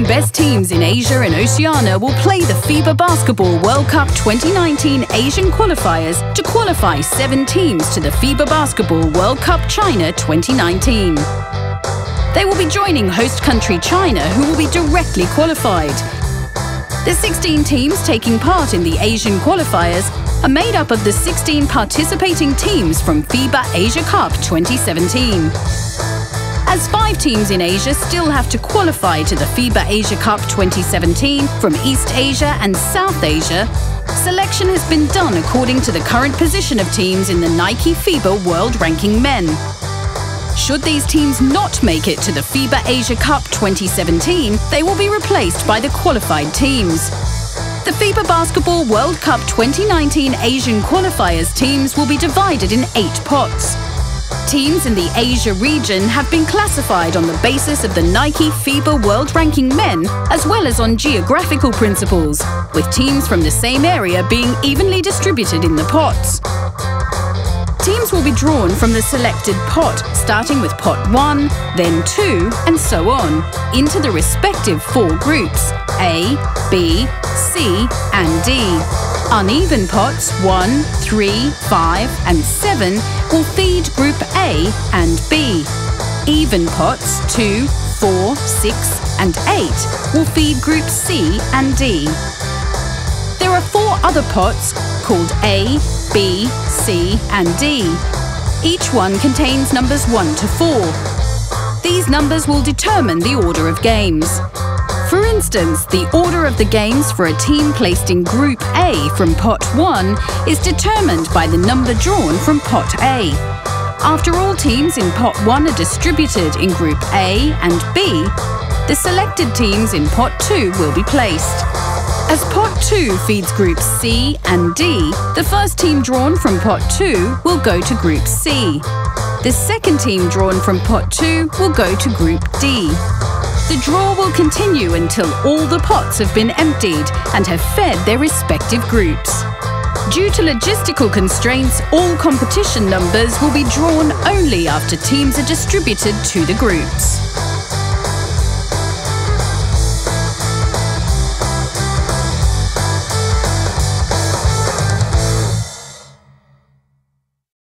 best teams in Asia and Oceania will play the FIBA Basketball World Cup 2019 Asian qualifiers to qualify 7 teams to the FIBA Basketball World Cup China 2019. They will be joining host country China, who will be directly qualified. The 16 teams taking part in the Asian qualifiers are made up of the 16 participating teams from FIBA Asia Cup 2017. As 5 teams in Asia still have to qualify to the FIBA Asia Cup 2017 from East Asia and South Asia, selection has been done according to the current position of teams in the Nike FIBA World Ranking Men. Should these teams not make it to the FIBA Asia Cup 2017, they will be replaced by the qualified teams. The FIBA Basketball World Cup 2019 Asian qualifiers teams will be divided in 8 pots. Teams in the Asia region have been classified on the basis of the Nike FIBA World Ranking Men as well as on geographical principles, with teams from the same area being evenly distributed in the pots. Teams will be drawn from the selected pot, starting with pot 1, then 2, and so on, into the respective 4 groups, A, B, C, and D. Uneven pots 1, 3, 5, and 7 will feed Group A and B. Even pots 2, 4, 6, and 8 will feed Group C and D. There are 4 other pots called A, B, C, and D. Each one contains numbers 1 to 4. These numbers will determine the order of games. For instance, the order of the games for a team placed in Group A from Pot 1 is determined by the number drawn from Pot A. After all teams in Pot 1 are distributed in Group A and B, the selected teams in Pot 2 will be placed. As Pot 2 feeds Groups C and D, the first team drawn from Pot 2 will go to Group C. The second team drawn from Pot 2 will go to Group D. The draw will continue until all the pots have been emptied and have fed their respective groups. Due to logistical constraints, all competition numbers will be drawn only after teams are distributed to the groups.